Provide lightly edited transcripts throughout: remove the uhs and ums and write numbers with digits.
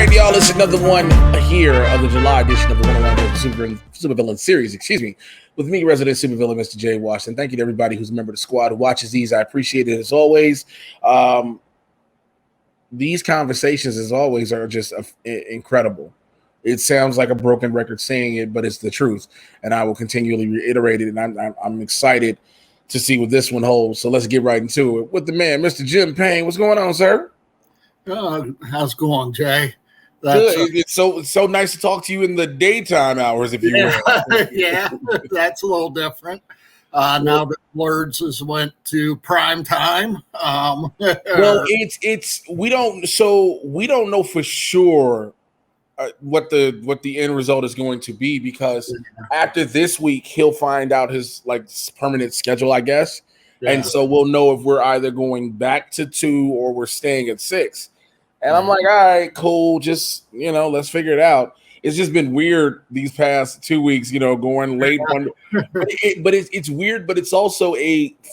right, y'all, it's another one here of the July edition of the 101 Supervillain series, with me, resident supervillain, Mr. Jay Washington. Thank you to everybody who's a member of the squad who watches these. I appreciate it as always. These conversations, as always, are just incredible. It sounds like a broken record saying it, but it's the truth, and I will continually reiterate it, and I'm excited to see what this one holds. So let's get right into it with the man, Mr. Jim Payne. What's going on, sir? How's it going, Jay? Good. It's so nice to talk to you in the daytime hours, if you will. Yeah, that's a little different. Now that Blurs has went to prime time. Well, we don't know for sure what the end result is going to be, because after this week he'll find out his permanent schedule, I guess. Yeah. And so we'll know if we're either going back to 2 or we're staying at 6. And I'm like, all right, cool. Just, let's figure it out. It's just been weird these past 2 weeks, going late one. But it's weird, but it's also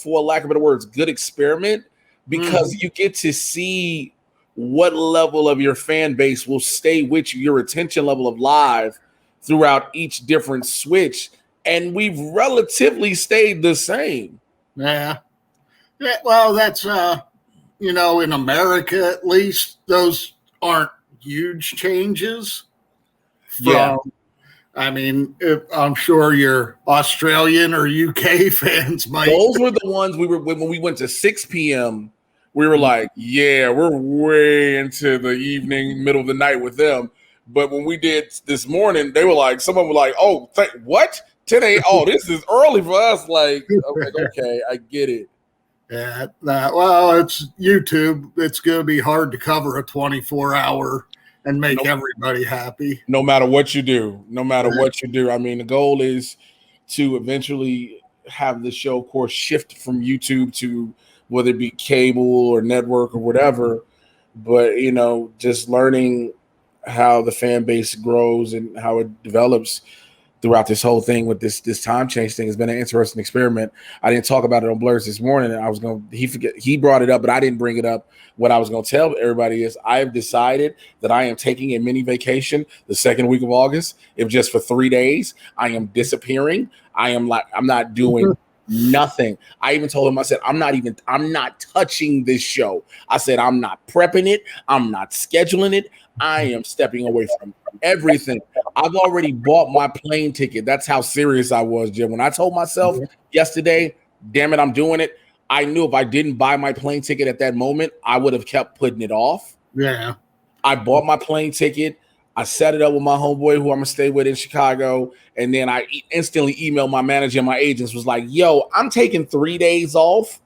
for lack of better words, good experiment, because you get to see what level of your fan base will stay with you, your attention level of live throughout each different switch. And we've relatively stayed the same. Yeah. Well, that's, in America, at least, those aren't huge changes. I mean, I'm sure your Australian or UK fans might. Those were the ones when we went to 6 p.m., we were like, yeah, we're way into the evening, middle of the night with them. But when we did this morning, they were like, someone was like, oh, what? 10 a.m. Oh, this is early for us. I'm like, okay, I get it. Yeah, well, it's YouTube. It's going to be hard to cover a 24-hour and make everybody happy. No matter what you do. I mean, the goal is to eventually have the show, of course, shift from YouTube to whether it be cable or network or whatever. But, just learning how the fan base grows and how it develops throughout this whole thing with this time change thing has been an interesting experiment. I didn't talk about it on Blurs this morning, and he brought it up, but I didn't bring it up. What I was going to tell everybody is I have decided that I am taking a mini vacation the second week of August. If just for 3 days, I am disappearing. I'm not doing nothing. I even told him, I said, I'm not touching this show. I said, I'm not prepping it. I'm not scheduling it. I am stepping away from everything. I've already bought my plane ticket. That's how serious I was, Jim. When I told myself yesterday, damn it, I'm doing it, I knew if I didn't buy my plane ticket at that moment, I would have kept putting it off. Yeah. I bought my plane ticket. I set it up with my homeboy who I'm going to stay with in Chicago. And then I instantly emailed my manager and my agents, was like, yo, I'm taking 3 days off.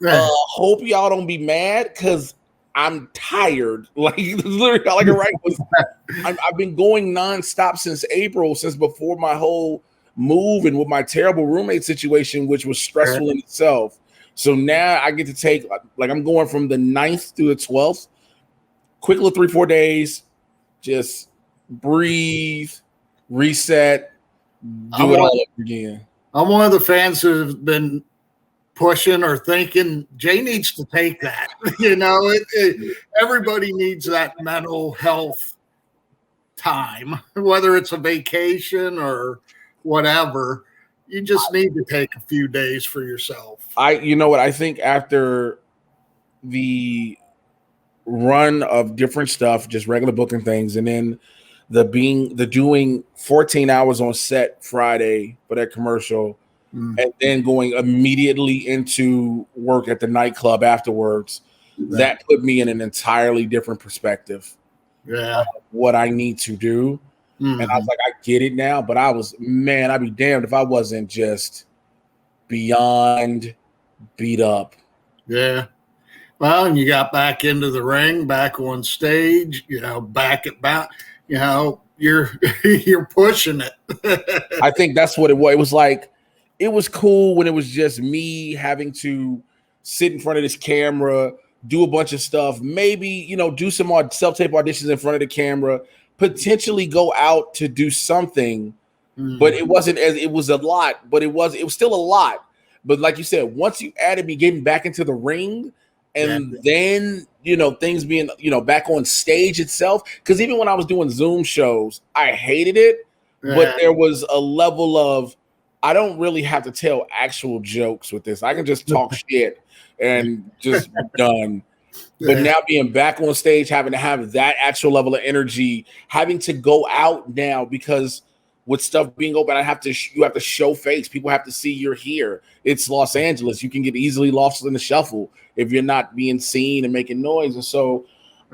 Hope y'all don't be mad, because I'm tired. Literally, I've been going nonstop since April, since before my whole move and with my terrible roommate situation, which was stressful in itself. So now I get to take, I'm going from the 9th through the 12th, quick little 3-4 days, just breathe, reset, do it all over again. I'm one of the fans who have been pushing or thinking Jay needs to take that. Everybody needs that mental health time, whether it's a vacation or whatever. You just need to take a few days for yourself. I think after the run of different stuff, just regular booking things, and then the doing 14 hours on set Friday for that commercial, and then going immediately into work at the nightclub afterwards, that put me in an entirely different perspective. Yeah, of what I need to do. And I was like, I get it now. But I'd be damned if I wasn't just beyond beat up. Yeah. Well, and you got back into the ring, back on stage, back at back, you're pushing it. I think that's what it was. It was like, it was cool when it was just me having to sit in front of this camera, do a bunch of stuff, maybe, do some self-tape auditions in front of the camera, potentially go out to do something, but it was a lot, but it was still a lot. But like you said, once you added me getting back into the ring, And then, things being, back on stage itself. Because even when I was doing Zoom shows, I hated it. But there was a level of, I don't really have to tell actual jokes with this. I can just talk shit and just be done. But now being back on stage, having to have that actual level of energy, having to go out now because with stuff being open, you have to show face. People have to see you're here. It's Los Angeles. You can get easily lost in the shuffle if you're not being seen and making noise. And so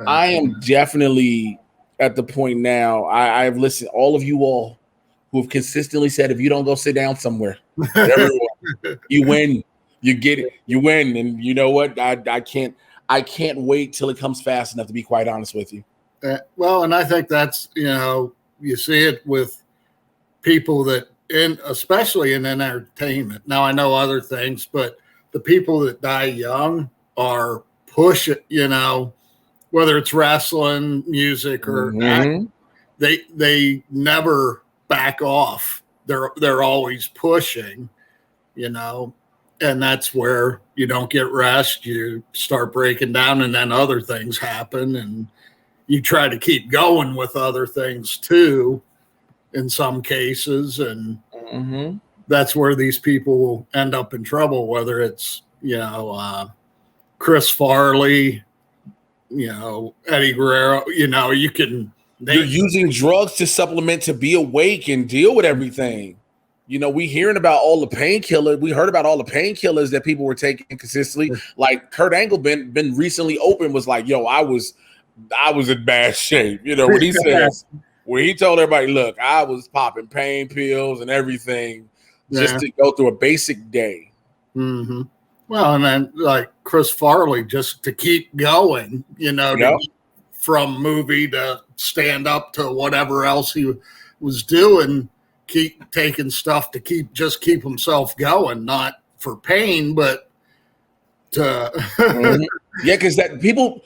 I am definitely at the point now. I've listened all of you all who have consistently said, if you don't go sit down somewhere, everyone, you win, you get it, you win. And you know what? I can't wait till it comes fast enough, to be quite honest with you. Well, and I think that's, you see it with people that, especially in entertainment. Now I know other things, but the people that die young are pushing, whether it's wrestling, music, or acting, they never back off. They're always pushing, and that's where you don't get rest. You start breaking down, and then other things happen, and you try to keep going with other things too, in some cases. And that's where these people will end up in trouble, whether it's, Chris Farley, Eddie Guerrero, you're using drugs to supplement, to be awake and deal with everything. We hearing about all the painkillers. We heard about all the painkillers that people were taking consistently. Like Kurt Angle been recently open, was like, yo, I was in bad shape. When he says, when he told everybody, look, I was popping pain pills and everything just to go through a basic day. Mm-hmm. Well, and then like Chris Farley, just to keep going, from movie to stand up to whatever else he was doing, keep taking stuff to keep himself going, not for pain, but to yeah, because that people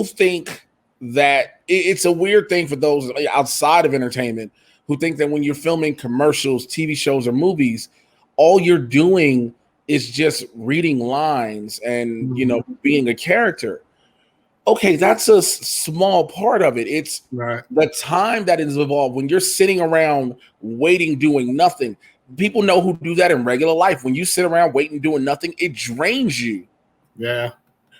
think that it's a weird thing for those outside of entertainment who think that when you're filming commercials, TV shows, or movies, all you're doing is just reading lines and being a character. Okay, that's a small part of it. It's the time that is involved when you're sitting around waiting, doing nothing. People know who do that in regular life. When you sit around waiting, doing nothing, it drains you. Yeah.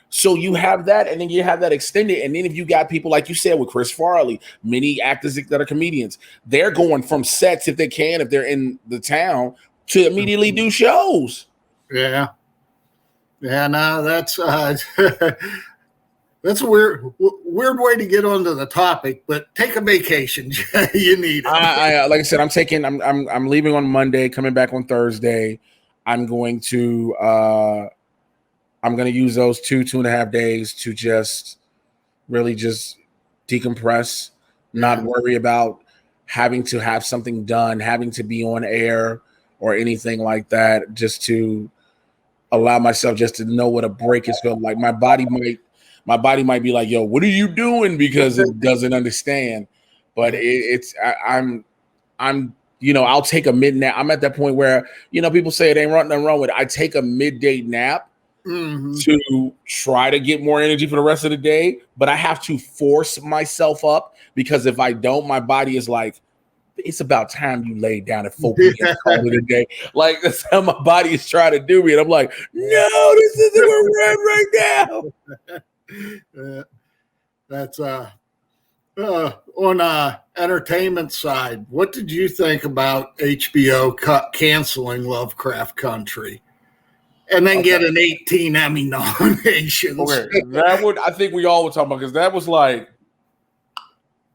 So you have that, and then you have that extended. And then if you got people like you said with Chris Farley, many actors that are comedians, they're going from sets if they can, if they're in the town, to immediately do shows. Yeah. Yeah, no, that's that's a weird way to get onto the topic, but take a vacation. You need it. I like I said, I'm leaving on Monday, coming back on Thursday. I'm going to use those 2.5 days to just really just decompress, not worry about having to have something done, having to be on air or anything like that, just to allow myself just to know what a break is feeling like. My body might be like, yo, what are you doing? Because it doesn't understand. But I'm I'll take a mid nap. I'm at that point where, people say it ain't nothing wrong with it. I take a midday nap to try to get more energy for the rest of the day, but I have to force myself up, because if I don't, my body is like, it's about time you lay down at 4 p.m. call it a day. Like, that's how my body is trying to do me. And I'm like, no, this isn't where we're at right now. That's on entertainment side. What did you think about HBO canceling Lovecraft Country and then get an 18 Emmy nominations? Okay, I think we all were talking about, because that was like,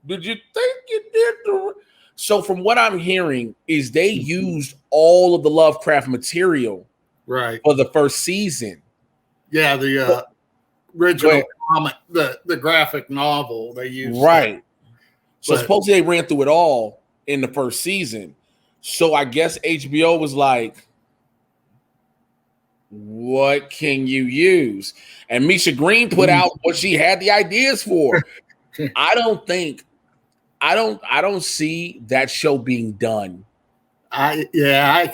did you think you did the? So from what I'm hearing is they used all of the Lovecraft material for the first season. Yeah, the original comic, the graphic novel they used. Right. So supposedly they ran through it all in the first season. So I guess HBO was like, what can you use? And Misha Green put out what she had the ideas for. I don't see that show being done. I'm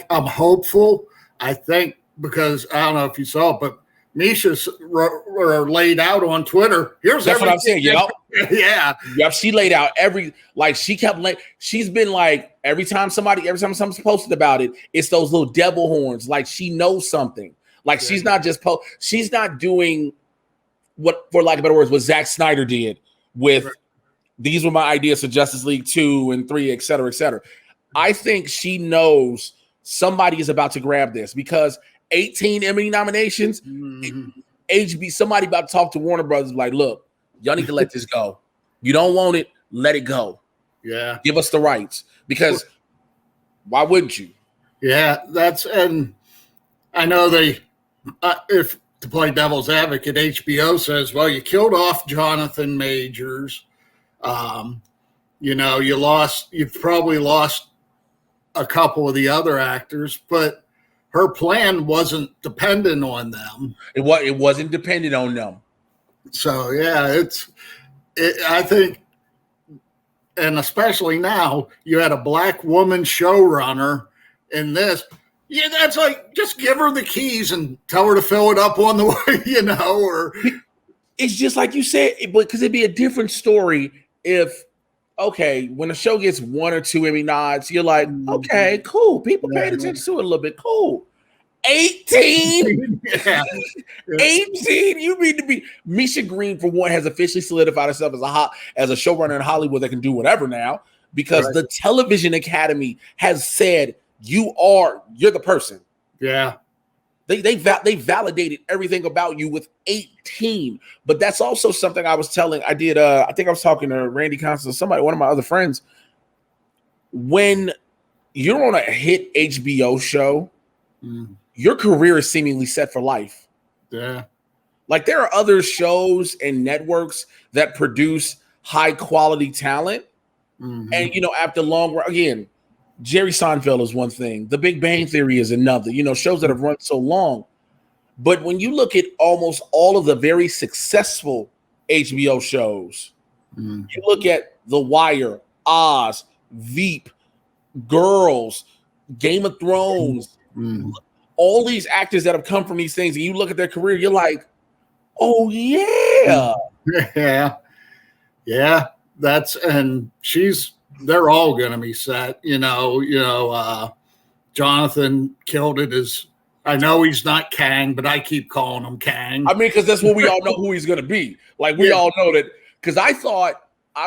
hopeful. I think, because I don't know if you saw it, but Misha laid out on Twitter. Here's That's what I'm saying. Yep. Yeah. Yep. She laid out she's been like, every time something's posted about it, it's those little devil horns. Like she knows something. Like she's not just she's not doing what, for lack of better words, what Zack Snyder did with these were my ideas for Justice League 2 and 3, et cetera, et cetera. I think she knows somebody is about to grab this because 18 Emmy nominations, somebody about to talk to Warner Brothers like, look, y'all need to let this go. You don't want it, let it go. Yeah. Give us the rights. Because why wouldn't you? Yeah, and I know they, if to play devil's advocate, HBO says, well, you killed off Jonathan Majors. You've probably lost a couple of the other actors, but her plan wasn't dependent on them. It wasn't dependent on them. So yeah, I think, and especially now, you had a black woman showrunner in this. Yeah, that's like, just give her the keys and tell her to fill it up on the way, or it's just like you said, because it'd be a different story if, okay, when the show gets 1 or 2 Emmy nods, you're like, okay, cool. People paid attention to it a little bit. Cool. 18? Yeah. 18? You mean to be Misha Green, for one, has officially solidified herself as a showrunner in Hollywood that can do whatever now, because the Television Academy has said you're the person. Yeah. They validated everything about you with 18. But that's also something I was telling. I think I was talking to Randy Constance, one of my other friends. When you're on a hit HBO show, your career is seemingly set for life. Yeah. Like there are other shows and networks that produce high quality talent. And after long run, again, Jerry Seinfeld is one thing. The Big Bang Theory is another, shows that have run so long. But when you look at almost all of the very successful HBO shows, you look at The Wire, Oz, Veep, Girls, Game of Thrones, all these actors that have come from these things, and you look at their career, you're like, oh yeah. Yeah. Yeah. They're all going to be set, Jonathan killed it I know he's not Kang, but I keep calling him Kang. I mean, because that's what we all know who he's going to be. Like, we all know that. Because I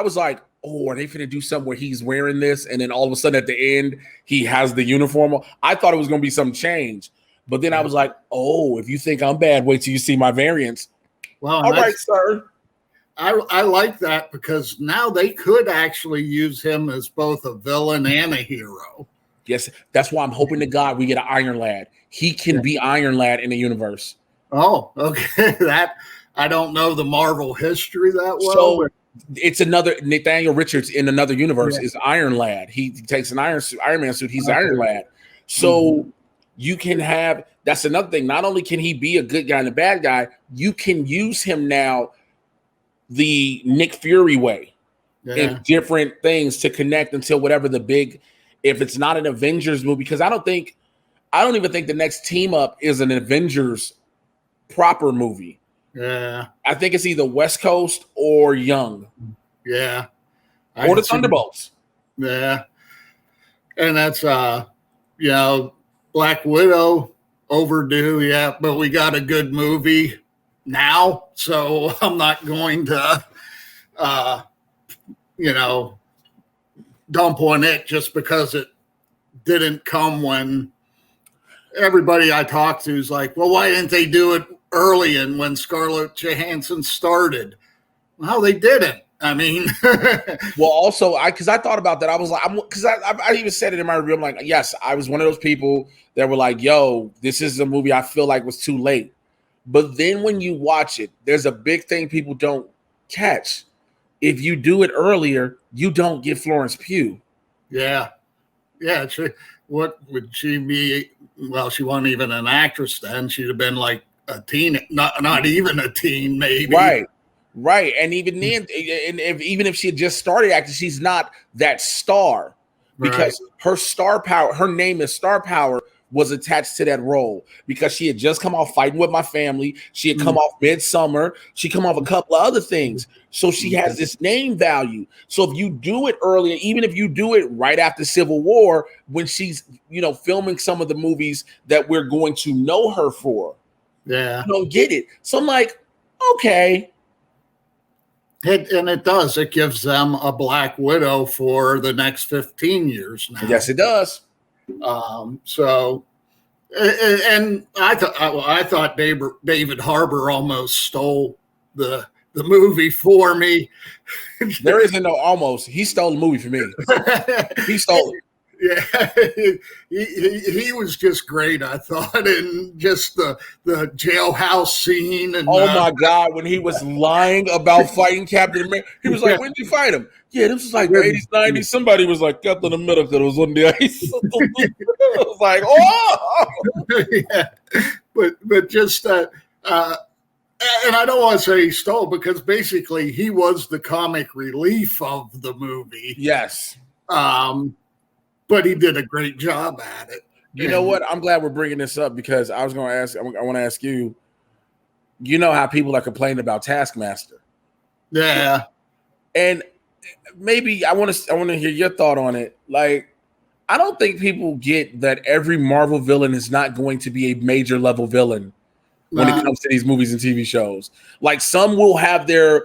was like, oh, are they going to do something where he's wearing this? And then all of a sudden at the end, he has the uniform on. I thought it was going to be some change. But then I was like, oh, if you think I'm bad, wait till you see my variants. Well, all right, sir. I like that because now they could actually use him as both a villain and a hero. Yes, that's why I'm hoping to God we get an Iron Lad. He can be Iron Lad in the universe. Oh, okay. I don't know the Marvel history that well. So it's another Nathaniel Richards in another universe is Iron Lad. He takes an Iron Man suit. He's Iron Lad. So you can have, that's another thing. Not only can he be a good guy and a bad guy, you can use him now the Nick Fury way in different things to connect until whatever if it's not an Avengers movie, because I don't even think the next team up is an Avengers proper movie. Yeah. I think it's either West Coast or Young. Yeah. Or the Thunderbolts. Yeah. And that's Black Widow overdue, but we got a good movie now, so I'm not going to dump on it just because it didn't come when everybody I talked to is like, well, why didn't they do it early and when Scarlett Johansson started? Well, they didn't. I mean, well, also, because I thought about that. I was like, because I even said it in my review. I'm like, yes, I was one of those people that were like, yo, this is a movie I feel like was too late. But then when you watch it, there's a big thing people don't catch. If you do it earlier, you don't get Florence Pugh. Yeah. Yeah. What would she be? Well, she wasn't even an actress then. She'd have been like a teen, not even a teen, maybe. Right. And even then, even if she had just started acting, she's not that star because her star power, her name is star power was attached to that role because she had just come off Fighting with My Family. She had come off Midsummer. She come off a couple of other things. So she has this name value. So if you do it earlier, even if you do it right after Civil War, when she's, filming some of the movies that we're going to know her for, you don't get it. So I'm like, okay. And it does. It gives them a Black Widow for the next 15 years now. Yes, it does. So, and I thought David Harbour almost stole the movie for me. There isn't no almost. He stole the movie for me. He stole it. Yeah, he was just great, I thought, and just the jailhouse scene. And my God, when he was lying about fighting Captain America, he was like, "When did you fight him?" Yeah, this was like the 80s, 90s. Somebody was like, Captain America was on the ice. I was like, oh, yeah, but just and I don't want to say he stole, because basically he was the comic relief of the movie. Yes. But he did a great job at it. You know what? I'm glad we're bringing this up, because I was going to ask. I want to ask you. You know how people are complaining about Taskmaster? Yeah. And maybe I want to hear your thought on it. Like, I don't think people get that every Marvel villain is not going to be a major level villain when it comes to these movies and TV shows. Like, some will have their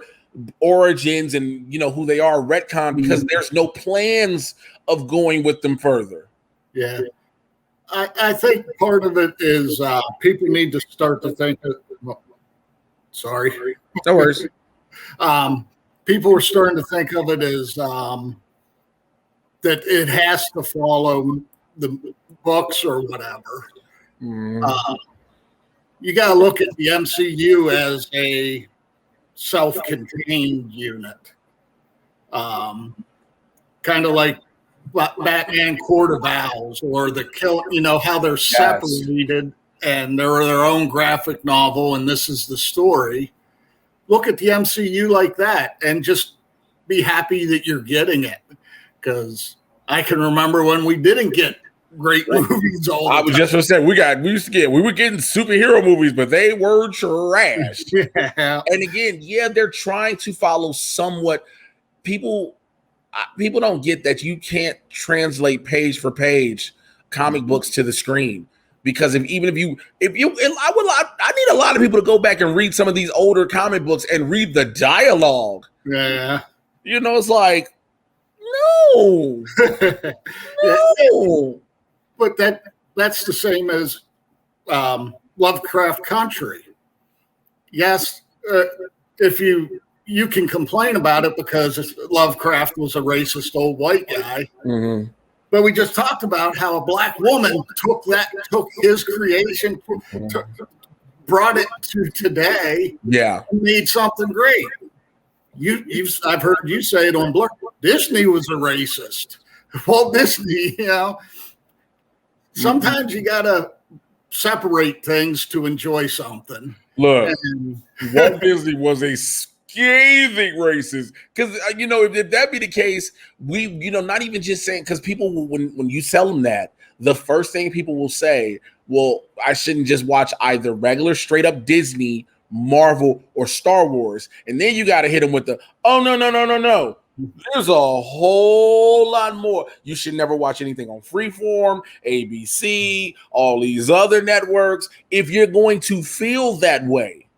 origins and who they are retcon because there's no plans of going with them further. Yeah. I think part of it is people need to start to think sorry. No worries. People are starting to think of it as that it has to follow the books or whatever. You got to look at the MCU as a self-contained unit. Kind of like Batman Court of Owls, or the kill, how they're separated and they're their own graphic novel, and this is the story. Look at the MCU like that and just be happy that you're getting it, because I can remember when we didn't get great movies all the time. I was just going to say, we were getting superhero movies, but they were trash. Yeah. And again, they're trying to follow somewhat. People don't get that you can't translate page for page comic books to the screen, because I need a lot of people to go back and read some of these older comic books and read the dialogue. Yeah. It's like, no. No. But that's the same as Lovecraft Country. Yes, if you can complain about it because Lovecraft was a racist old white guy. Mm-hmm. But we just talked about how a Black woman took his creation, brought it to today, and made something great. I've heard you say it on Blur. Disney was a racist. Walt Disney, Sometimes you gotta separate things to enjoy something. Look, Walt Disney was a scathing racist, because if that be the case, we not even just saying, because people when you tell them that, the first thing people will say, well, I shouldn't just watch either regular straight up Disney, Marvel, or Star Wars, and then you got to hit them with the no. There's a whole lot more. You should never watch anything on Freeform, ABC, all these other networks if you're going to feel that way.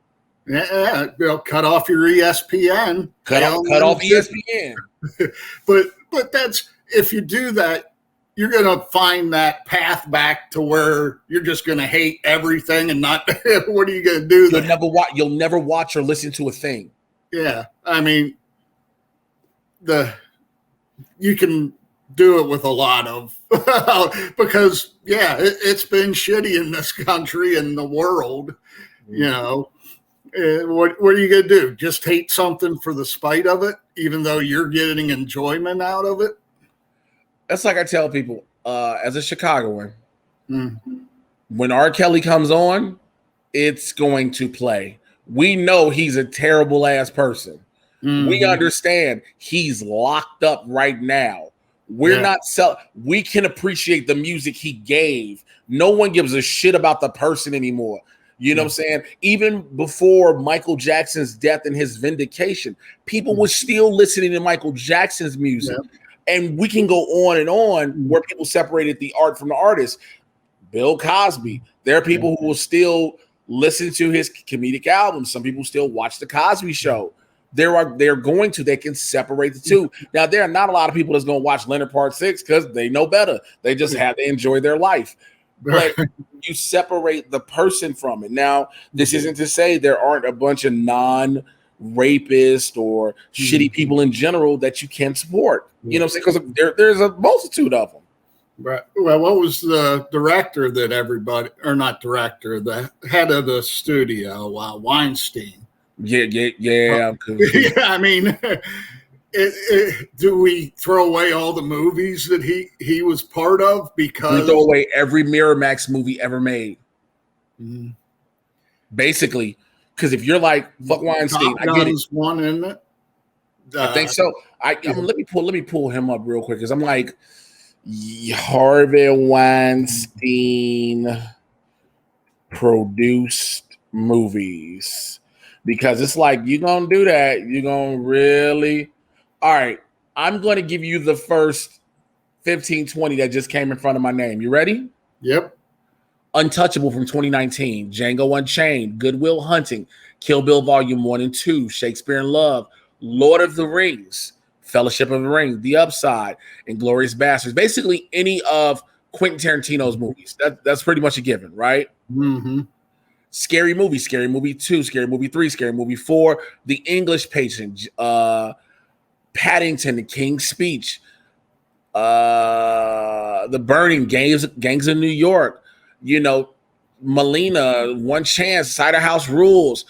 Yeah, cut off your ESPN. Cut off ESPN. But that's, if you do that, you're going to find that path back to where you're just going to hate everything and not. What are you going to do? You'll never watch or listen to a thing. Yeah, I mean, you can do it with a lot of because it's been shitty in this country and the world. What are you gonna do? Just hate something for the spite of it, even though you're getting enjoyment out of it? That's like I tell people, as a Chicagoan, when R. Kelly comes on, it's going to play. We know he's a terrible ass person. We understand he's locked up right now. We're not we can appreciate the music he gave. No one gives a shit about the person anymore. You know what I'm saying? Even before Michael Jackson's death and his vindication, people were still listening to Michael Jackson's music. And we can go on and on where people separated the art from the artist. Bill Cosby. There are people who will still listen to his comedic albums. Some people still watch the Cosby Show. They can separate the two. Now, there are not a lot of people that's going to watch Leonard Part 6 because they know better. They just have to enjoy their life. But you separate the person from it. Now, this isn't to say there aren't a bunch of non-rapists or shitty people in general that you can support. You know what I'm saying? Because there's a multitude of them. Right. Well, what was the director that everybody, or not director, the head of the studio, Weinstein? Yeah. I mean, do we throw away all the movies that he was part of? Because we throw away every Miramax movie ever made. Basically, because if you're like, fuck Weinstein, I get it. One in it. I think so. Let me pull him up real quick because I'm like, Harvey Weinstein produced movies, because it's like, you're gonna do that, you're gonna really, all right, I'm gonna give you the first 15-20 that just came in front of my name. You ready? Yep. Untouchable from 2019, Django Unchained, Good Will Hunting, Kill Bill Volume 1 and 2, Shakespeare in Love, Lord of the Rings, Fellowship of the Ring, The Upside, and Glorious Bastards. Basically, any of Quentin Tarantino's movies. That's pretty much a given, right? Mm-hmm. Scary Movie 2, Scary Movie 3, Scary Movie 4, The English Patient, Paddington, The King's Speech, The Burning, Gangs of New York, Melina, One Chance, Cider House Rules.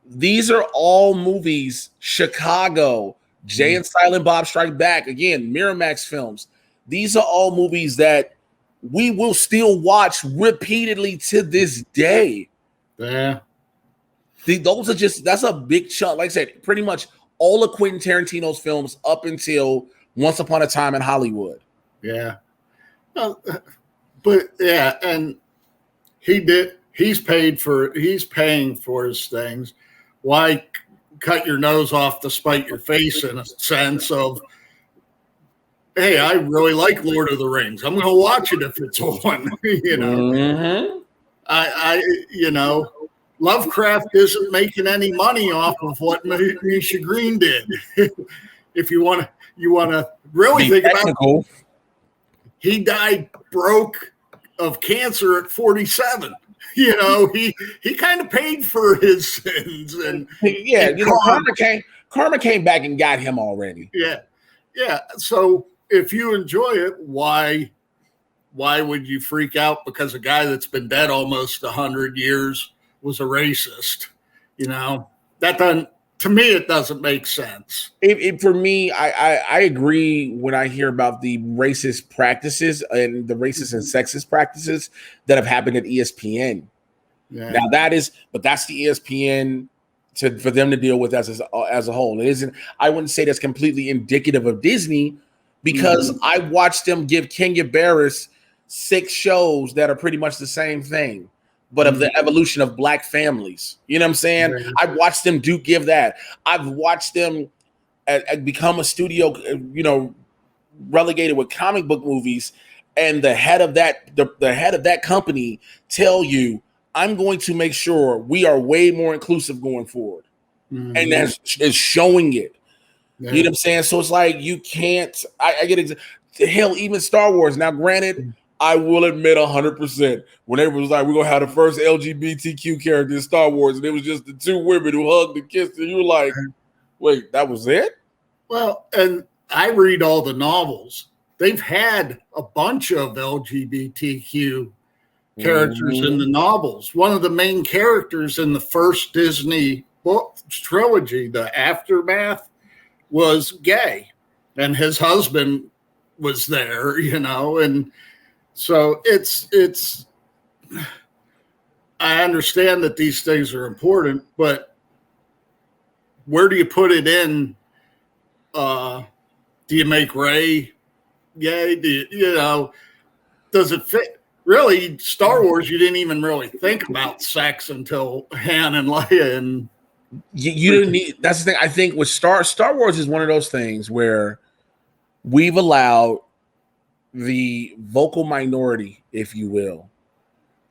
These are all movies. Chicago, Jay and Silent Bob Strike Back, again, Miramax films. These are all movies that we will still watch repeatedly to this day. Yeah. That's a big chunk. Like I said, pretty much all of Quentin Tarantino's films up until Once Upon a Time in Hollywood. Yeah. But yeah, and he's paying for his things. Why cut your nose off to spite your face, in a sense of, hey, I really like Lord of the Rings. I'm going to watch it if it's on, Mm-hmm. Lovecraft isn't making any money off of what Misha Green did. If you want to really think about it, he died broke of cancer at 47. He kind of paid for his sins, and karma came back and got him already. Yeah. So if you enjoy it, why would you freak out because a guy that's been dead almost 100 years was a racist? That doesn't. To me, it doesn't make sense. For me, I agree when I hear about the racist practices and the racist and sexist practices that have happened at ESPN. Yeah. Now that's the ESPN for them to deal with as a whole. It isn't. I wouldn't say that's completely indicative of Disney, because I watched them give Kenya Barris 6 shows that are pretty much the same thing, but of the evolution of Black families. You know what I'm saying? Right. I've watched them give that. I've watched them become a studio, relegated with comic book movies, and the head of that company tell you, I'm going to make sure we are way more inclusive going forward. Mm-hmm. And that's showing it. Yeah. You know what I'm saying? So it's like, you can't, I get it. Hell, even Star Wars. Now, granted, I will admit 100%, when they was like, we're going to have the first LGBTQ character in Star Wars, and it was just the 2 women who hugged and kissed, and you were like, wait, that was it? Well, and I read all the novels. They've had a bunch of LGBTQ characters in the novels. One of the main characters in the first Disney book trilogy, The Aftermath, was gay, and his husband was there, and so it's I understand that these things are important, but where do you put it in? Do you make Rey gay? Does it fit? Really, Star Wars, you didn't even really think about sex until Han and Leia. And you didn't need. That's the thing. I think with Star Wars is one of those things where we've allowed the vocal minority, if you will,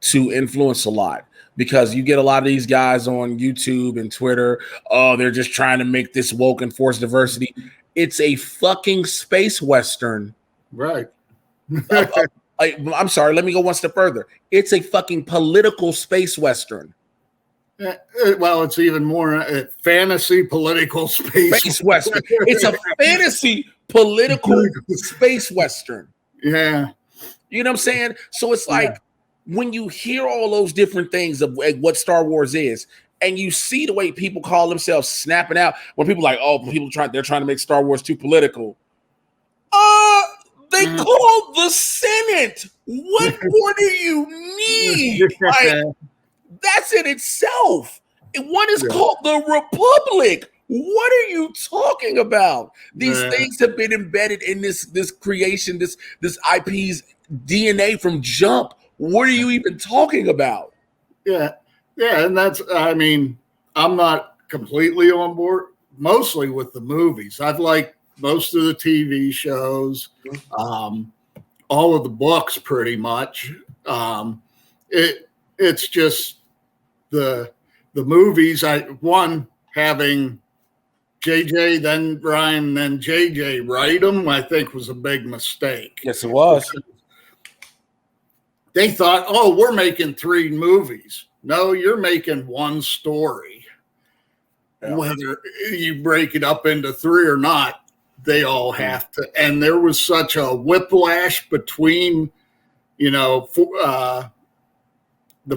to influence a lot, because you get a lot of these guys on YouTube and Twitter. Oh, they're just trying to make this woke and force diversity. It's a fucking space western. Right. I'm sorry, let me go one step further. It's a fucking political space western. Well, it's even more fantasy political space western. It's a fantasy political space western. Yeah. You know what I'm saying? So it's like, when you hear all those different things of what Star Wars is, and you see the way people call themselves snapping out when people are like, oh, they're trying to make Star Wars too political. They called the Senate. What more do you need? Like, that's in itself. One is called the Republic. What are you talking about? These things have been embedded in this creation, this IP's DNA from jump. What are you even talking about? Yeah. And I mean, I'm not completely on board, mostly with the movies. I've liked most of the TV shows, all of the books pretty much. It's just the movies. Having JJ, then Ryan, then JJ write them, I think was a big mistake. Yes, it was. They thought, oh, we're making 3 movies. No, you're making one story. Yeah. Whether you break it up into 3 or not, they all have to. And there was such a whiplash between, the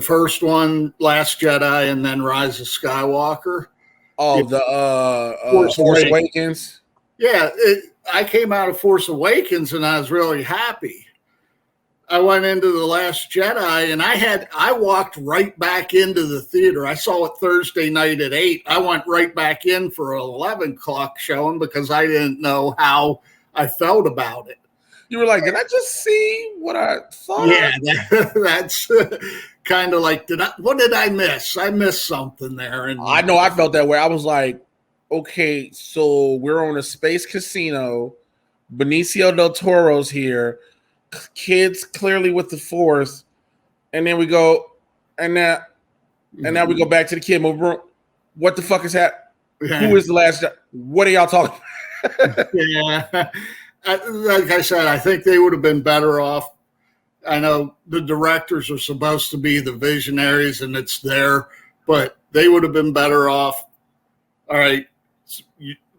first one, Last Jedi, and then Rise of Skywalker. Oh, the Force Awakens. Yeah, I came out of Force Awakens and I was really happy. I went into The Last Jedi and I walked right back into the theater. I saw it Thursday night at 8. I went right back in for an 11 o'clock showing because I didn't know how I felt about it. You were like, did I just see what I thought? Yeah, that's kind of like, what did I miss? I missed something there. And I know I felt that way. I was like, okay, so we're on a space casino. Benicio del Toro's here. Kids clearly with the Force, and then we go, and now we go back to the kid movie. What the fuck is that? Yeah. Who is the last? What are y'all talking about? Yeah, like I said, I think they would have been better off. I know the directors are supposed to be the visionaries, and it's there, but they would have been better off. All right,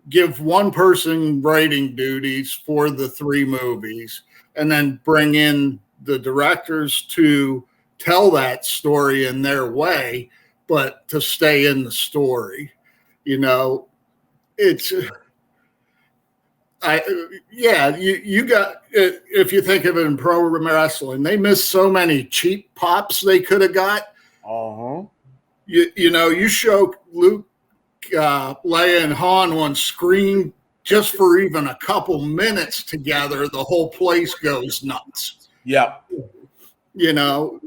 give one person writing duties for the 3 movies. And then bring in the directors to tell that story in their way, but to stay in the story. You got, if you think of it in pro wrestling, they missed so many cheap pops they could have got. You show Luke, Leia, and Han on screen just for even a couple minutes together, the whole place goes nuts. Yeah. So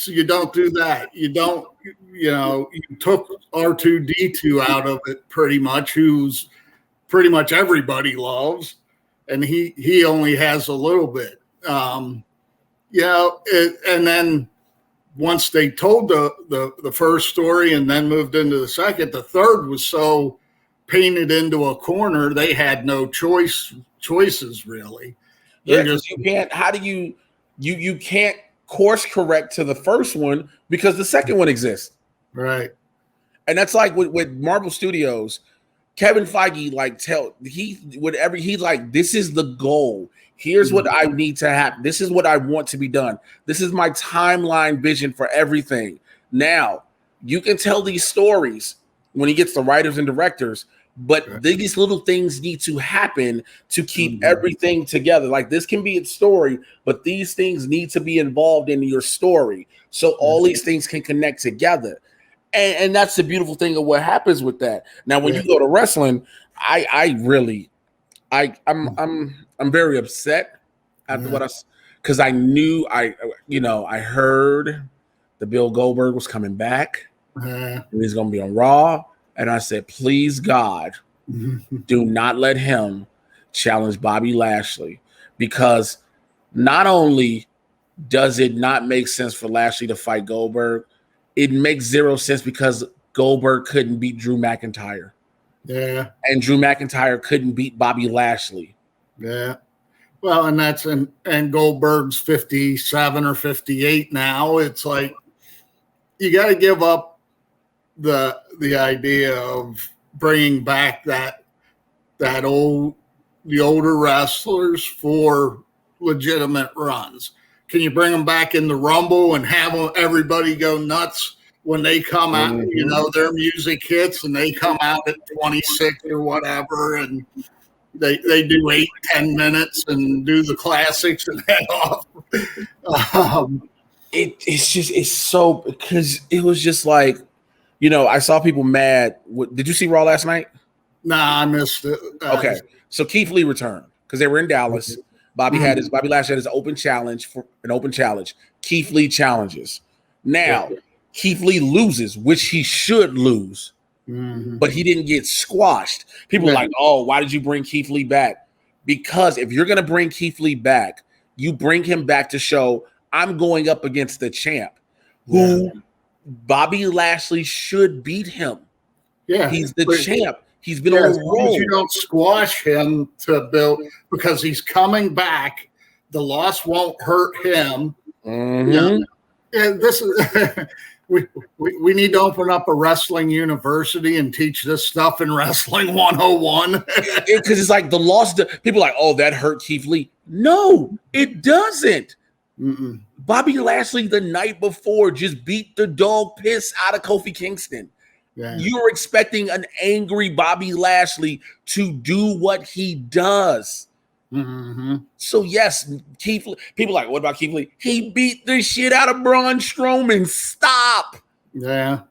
you don't do that. You don't, you took R2-D2 out of it pretty much, who's pretty much everybody loves, and he only has a little bit. And then once they told the first story and then moved into the second, the third was so painted into a corner, they had no choices really. Yeah, you can't. How do you can't course correct to the first one because the second one exists, right? And that's like with Marvel Studios. Kevin Feige he's like, this is the goal. Here's what I need to happen. This is what I want to be done. This is my timeline vision for everything. Now you can tell these stories when he gets the writers and directors. But these little things need to happen to keep everything together. Like, this can be its story, but these things need to be involved in your story. So all these things can connect together. And that's the beautiful thing of what happens with that. Now, when you go to wrestling, I'm very upset after what because I knew I heard the Bill Goldberg was coming back. And he's going to be on Raw. And I said, please, God, do not let him challenge Bobby Lashley, because not only does it not make sense for Lashley to fight Goldberg, it makes zero sense because Goldberg couldn't beat Drew McIntyre. Yeah. And Drew McIntyre couldn't beat Bobby Lashley. Yeah. Well, and that's and Goldberg's 57 or 58 now. It's like you got to give up the idea of bringing back the older wrestlers for legitimate runs. Can you bring them back in the Rumble and have everybody go nuts when they come out? You know, their music hits and they come out at 26 or whatever, and they do 8-10 minutes and do the classics and head off. It's so, because it was just like, I saw people mad. Did you see Raw last night? Nah, I missed it. Okay, so Keith Lee returned because they were in Dallas. Bobby Lashley had his open challenge. Keith Lee challenges. Now, Keith Lee loses, which he should lose, but he didn't get squashed. People are like, oh, why did you bring Keith Lee back? Because if you're going to bring Keith Lee back, you bring him back to show I'm going up against the champ who Bobby Lashley should beat him. Yeah. He's the champ. He's been on a roll. You don't squash him to build, because he's coming back. The loss won't hurt him. And this is we need to open up a wrestling university and teach this stuff in Wrestling 101. Because it's like the loss. People are like, oh, that hurt Keith Lee. No, it doesn't. Bobby Lashley the night before just beat the dog piss out of Kofi Kingston. Yeah. You're expecting an angry Bobby Lashley to do what he does. So yes, Keith Lee, people are like, what about Keith Lee? He beat the shit out of Braun Strowman. Stop. Yeah.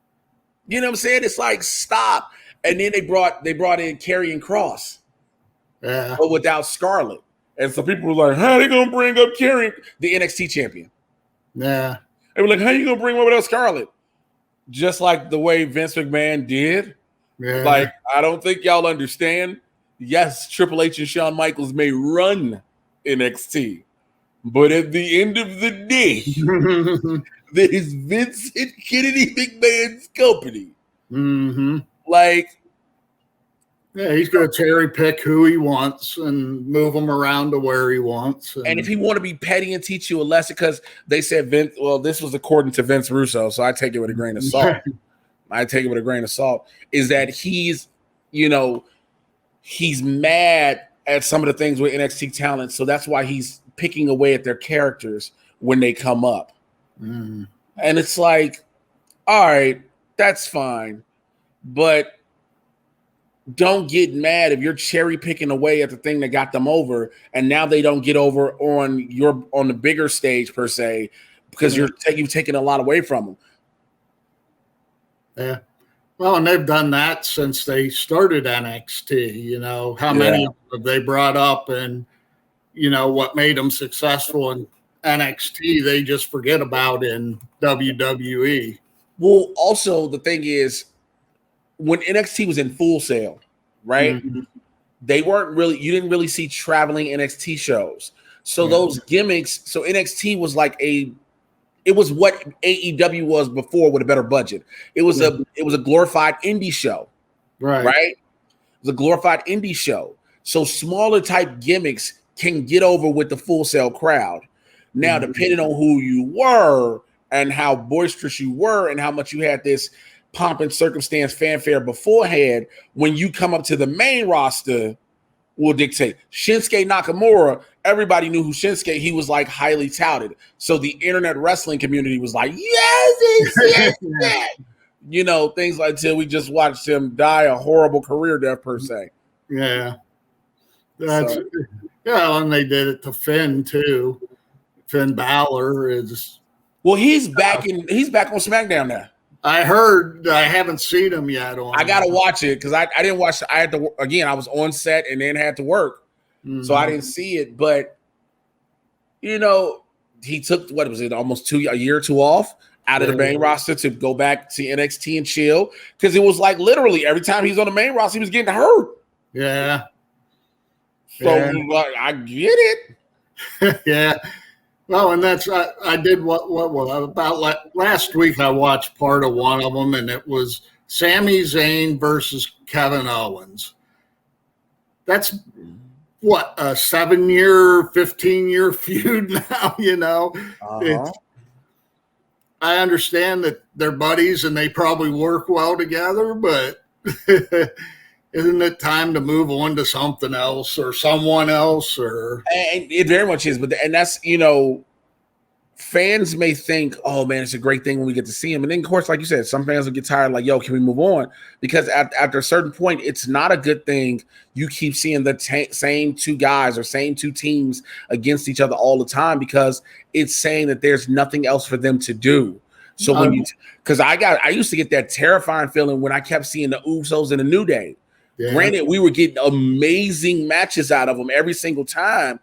You know what I'm saying? It's like, stop. And then they brought in Karrion Kross. Yeah. But without Scarlett. And so people were like, how are they gonna bring up Karrion, the NXT champion? Yeah. They were like, how are you gonna bring him up without Scarlett? Just like the way Vince McMahon did. Yeah. Like, I don't think y'all understand. Yes, Triple H and Shawn Michaels may run NXT, but at the end of the day, that is Vincent Kennedy McMahon's company. Like, yeah, he's going to cherry pick who he wants and move them around to where he wants. And if he want to be petty and teach you a lesson, because they said Vince, well, this was according to Vince Russo, so I take it with a grain of salt. Is that he's mad at some of the things with NXT talent, so that's why he's picking away at their characters when they come up. And it's like, all right, that's fine, but don't get mad if you're cherry picking away at the thing that got them over, and now they don't get over on the bigger stage per se, because you've taken a lot away from them. Yeah. Well, and they've done that since they started NXT. How many have they brought up, and what made them successful in NXT, they just forget about in WWE. Well, also the thing is, when NXT was in Full Sail, right? They weren't really, you didn't really see traveling NXT shows. So those gimmicks, so NXT was like it was what AEW was before with a better budget. It was a glorified indie show. Right? It was a glorified indie show. So smaller type gimmicks can get over with the Full Sail crowd. Now, depending on who you were and how boisterous you were and how much you had this pomp and circumstance fanfare beforehand, when you come up to the main roster, will dictate. Shinsuke Nakamura, everybody knew who Shinsuke, he was like highly touted. So the internet wrestling community was like, yes. Things like, till we just watched him die a horrible career death per se. Yeah. And they did it to Finn too. Finn Balor is he's back on SmackDown now. I heard. I haven't seen him yet. I gotta watch it because I didn't watch. I had to, again. I was on set and then had to work, so I didn't see it. But he took what was it, almost a year or two off out of the main roster to go back to NXT and chill, because it was like literally every time he's on the main roster, he was getting hurt. Yeah. So like, I get it. Yeah. Well, and that's I did what about last week. I watched part of one of them, and it was Sami Zayn versus Kevin Owens. That's what, a 7-year, 15-year feud now. I understand that they're buddies and they probably work well together, but isn't it time to move on to something else or someone else? Or and it very much is, but that's fans may think, oh man, it's a great thing when we get to see him, and then of course, like you said, some fans will get tired, like, yo, can we move on? Because after a certain point, it's not a good thing. You keep seeing the same two guys or same two teams against each other all the time, because it's saying that there's nothing else for them to do. So when because I used to get that terrifying feeling when I kept seeing the Usos and the New Day. Yeah. Granted, we were getting amazing matches out of them every single time,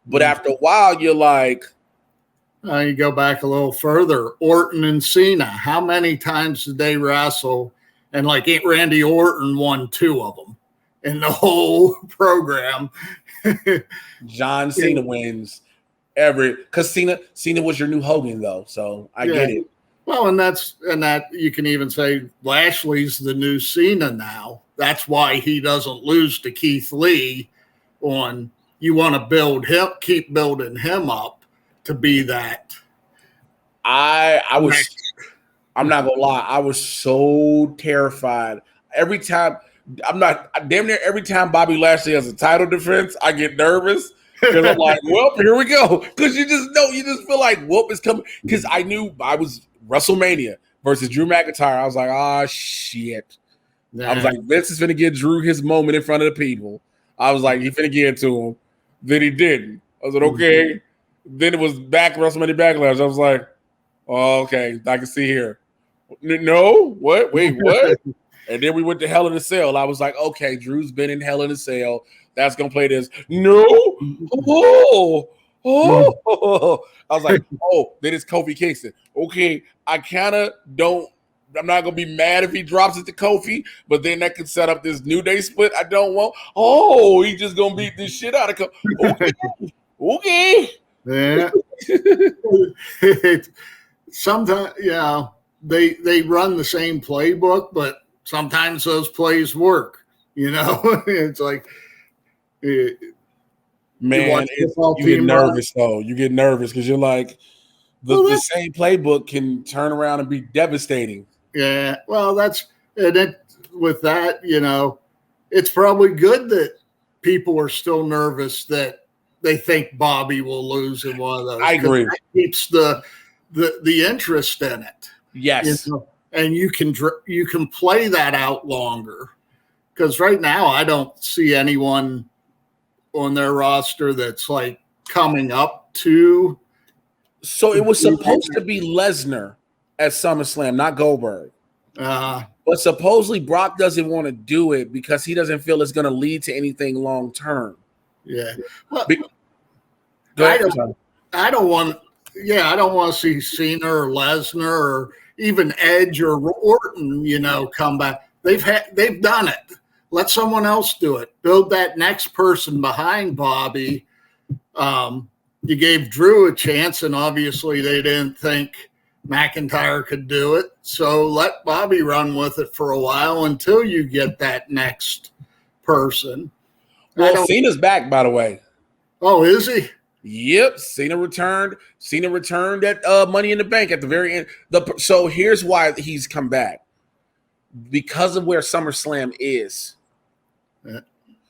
but after a while, you're like, you go back a little further, Orton and Cena. How many times did they wrestle? And like Randy Orton won 2 of them in the whole program. John Cena wins because Cena was your new Hogan though, so I get it. Well, and that you can even say Lashley's the new Cena now. That's why he doesn't lose to Keith Lee. You want to build him, keep building him up to be that. I'm not gonna lie, I was so terrified every time. Damn near every time Bobby Lashley has a title defense, I get nervous because I'm like, well, here we go. Because you just feel like whoop is coming. Because I knew I was WrestleMania versus Drew McIntyre. I was like, ah, shit. Yeah. I was like, Vince is finna give Drew his moment in front of the people. I was like, he finna get it to him. Then he didn't. I was like, okay. Then it was back WrestleMania Backlash. I was like, oh, okay, I can see here. No, what? Wait, what? And then we went to Hell in a Cell. I was like, okay, Drew's been in Hell in a Cell. That's gonna play this. No, oh. I was like, oh, then it's Kofi Kingston. Okay, I kind of don't. I'm not gonna be mad if he drops it to Kofi, but then that could set up this New Day split. I don't want. Oh, he's just gonna beat this shit out of Kofi. Okay. Yeah. Sometimes, they run the same playbook, but sometimes those plays work. It's like, man, you get nervous though. You get nervous because you're like, the same playbook can turn around and be devastating. Yeah, well, with that, it's probably good that people are still nervous that they think Bobby will lose in one of those. I agree. That keeps the interest in it. Yes, and you can play that out longer, because right now I don't see anyone on their roster that's like coming up to. So it was supposed to be Lesnar at SummerSlam, not Goldberg. But supposedly Brock doesn't want to do it because he doesn't feel it's going to lead to anything long term. Yeah. Well, I don't want to see Cena or Lesnar or even Edge or Orton, come back. They've done it. Let someone else do it. Build that next person behind Bobby. You gave Drew a chance, and obviously they didn't think McIntyre could do it. So let Bobby run with it for a while until you get that next person. Well, Cena's back, by the way. Oh, is he? Yep, Cena returned. Cena returned at Money in the Bank at the very end. So here's why he's come back. Because of where SummerSlam is. Yeah.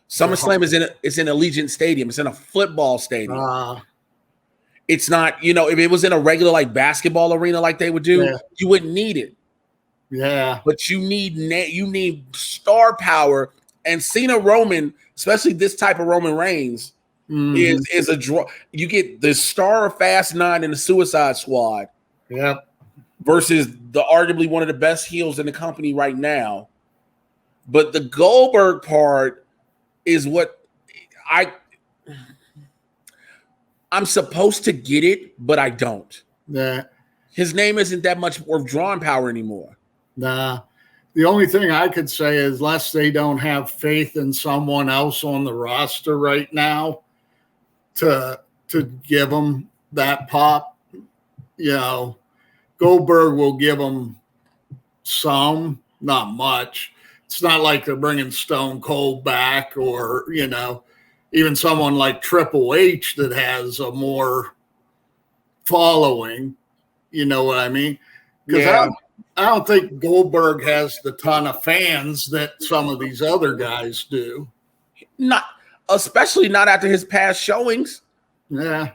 SummerSlam is in Allegiant Stadium. It's in a football stadium. It's not, if it was in a regular like basketball arena like they would do, you wouldn't need it. Yeah. But you need star power, and Cena Roman, especially this type of Roman Reigns, is a draw. You get the star of Fast 9 and the Suicide Squad. Yep. Versus the arguably one of the best heels in the company right now. But the Goldberg part is what I'm supposed to get it, but I don't. Yeah. His name isn't that much worth drawing power anymore. Nah. The only thing I could say is, unless they don't have faith in someone else on the roster right now to give them that pop, Goldberg will give them some, not much. It's not like they're bringing Stone Cold back, or even someone like Triple H that has a more following. You know what I mean? Because I don't think Goldberg has the ton of fans that some of these other guys do. Not, especially not after his past showings. Yeah.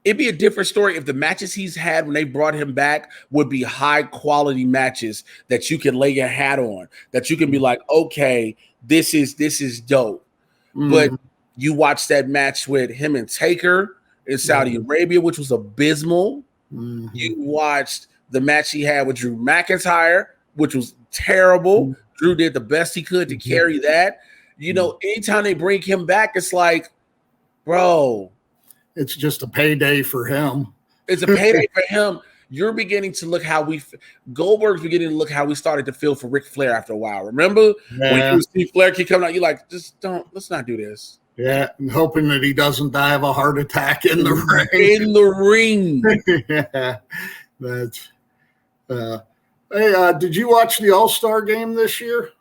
It'd be a different story if the matches he's had when they brought him back would be high quality matches that you can lay your hat on, that you can be like, okay, this is dope. Mm-hmm. But you watch that match with him and Taker in Saudi Arabia, which was abysmal. Mm-hmm. You watched the match he had with Drew McIntyre, which was terrible. Mm-hmm. Drew did the best he could to carry that. Anytime they bring him back, it's like, bro, it's just a payday for him. It's a payday for him. You're beginning to look Goldberg's beginning to look how we started to feel for Ric Flair after a while. Remember when you see Flair keep coming out, you're like, let's not do this. Yeah, and hoping that he doesn't die of a heart attack in the ring. In the ring. Yeah, that's. Hey, did you watch the All-Star game this year?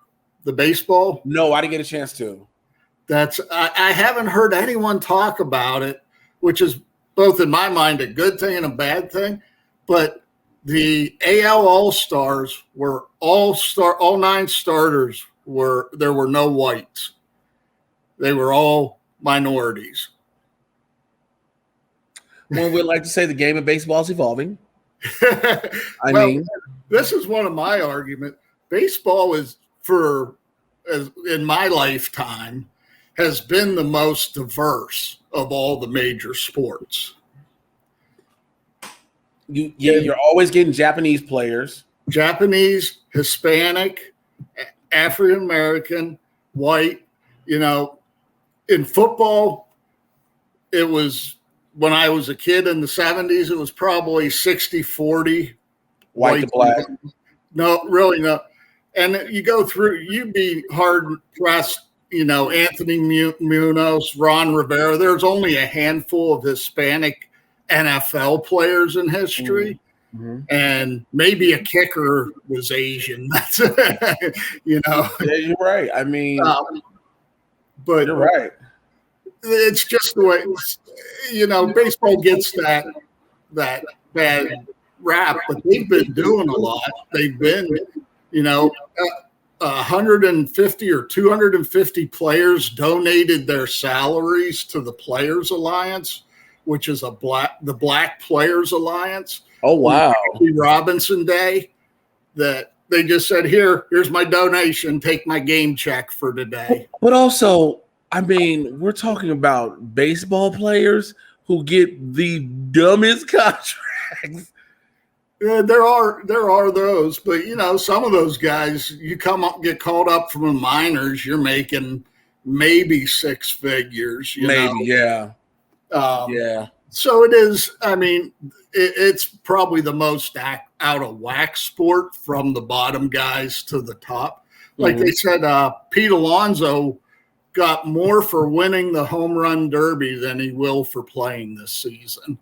The baseball? No, I didn't get a chance to. I haven't heard anyone talk about it, which is both in my mind a good thing and a bad thing. But the AL All-Stars were all 9 starters there were no whites. They were all minorities. One would like to say the game of baseball is evolving. I mean, this is one of my arguments. Baseball is, in my lifetime, has been the most diverse of all the major sports. You're always getting Japanese players. Japanese, Hispanic, African American, white. In football, it was, when I was a kid in the 70s, it was probably 60-40. White to black. No, really not. And you go through, you'd be hard-pressed, Anthony Munoz, Ron Rivera. There's only a handful of Hispanic NFL players in history. Mm-hmm. And maybe a kicker was Asian. That's Yeah, you're right. I mean, but you're right. It's just the way, baseball gets that bad rap, but they've been doing a lot. They've been, 150 or 250 players donated their salaries to the Players Alliance, which is the Black Players Alliance. Oh, wow. Robinson Day, that they just said, here's my donation, take my game check for today. But also, I mean, we're talking about baseball players who get the dumbest contracts. Yeah, there are those, but some of those guys, you get called up from the minors, you're making maybe 6 figures. Yeah. Yeah. So it is. I mean, it's probably the most out of whack sport from the bottom guys to the top. Like they said, Pete Alonso got more for winning the home run derby than he will for playing this season.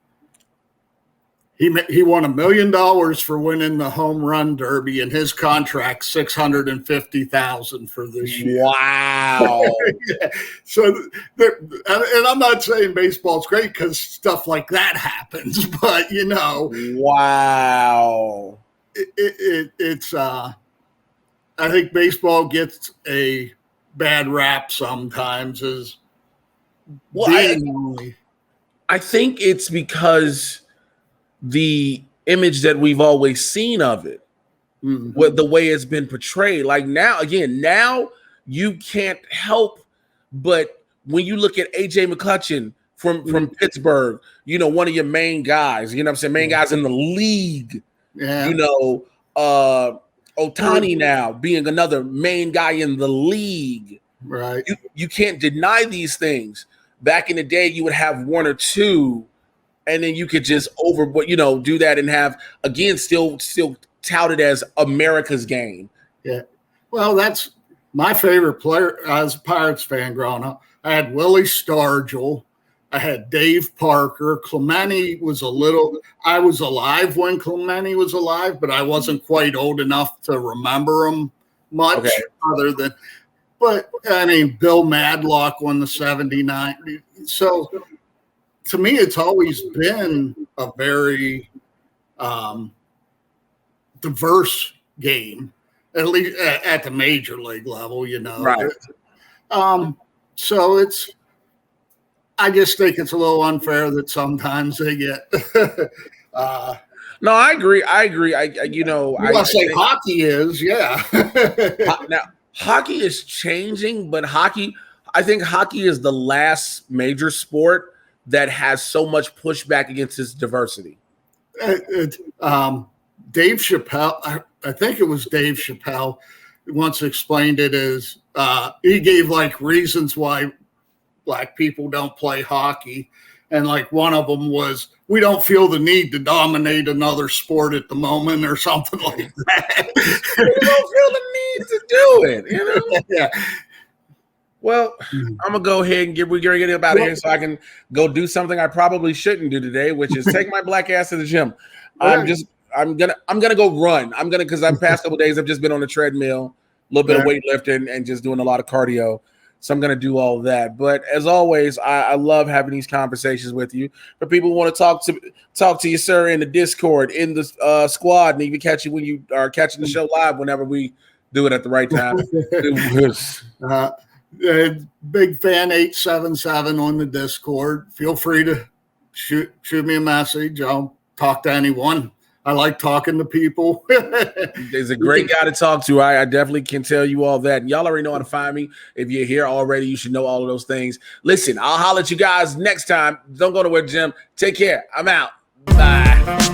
He won $1 million for winning the home run derby, and his contract $650,000 for this year. Wow! Yeah. So, and I'm not saying baseball's great because stuff like that happens, but wow! It's I think baseball gets a bad rap sometimes. I think it's because the image that we've always seen of it, with the way it's been portrayed. Like now you can't help but when you look at AJ McCutcheon from Pittsburgh, one of your main guys, what I'm saying, main guys in the league. Yeah. Ohtani now being another main guy in the league. Right. You can't deny these things. Back in the day, you would have one or two and then you could just do that and have again still touted as America's game. Yeah. Well, that's my favorite player as a Pirates fan growing up. I had Willie Stargell. I had Dave Parker. Clemente was I was alive when Clemente was alive, but I wasn't quite old enough to remember him much but I mean, Bill Madlock won the 79. So to me, it's always been a very diverse game, at least at the major league level, Right. So I just think it's a little unfair that sometimes they get. No, I agree. I say hockey is, yeah. Now, hockey is changing, but I think hockey is the last major sport that has so much pushback against its diversity. Dave Chappelle, I think it was Dave Chappelle, once explained it as he gave like reasons why Black people don't play hockey. And like one of them was, we don't feel the need to dominate another sport at the moment or something like that. We don't feel the need to do it, Yeah. Well, I'm gonna go ahead and we're gonna get about here so I can go do something I probably shouldn't do today, which is take my black ass to the gym. I'm gonna go run. Because I've past couple days I've just been on the treadmill, a little bit of weightlifting and just doing a lot of cardio. So I'm going to do all of that. But as always, I love having these conversations with you. For people who want to talk to you, sir, in the Discord, in the squad, and even catch you when you are catching the show live whenever we do it at the right time. Big fan 877 on the Discord. Feel free to shoot me a message. I'll talk to anyone. I like talking to people. He's a great guy to talk to. I definitely can tell you all that. And y'all already know how to find me. If you're here already, you should know all of those things. Listen, I'll holler at you guys next time. Don't go nowhere, Jim. Take care. I'm out. Bye.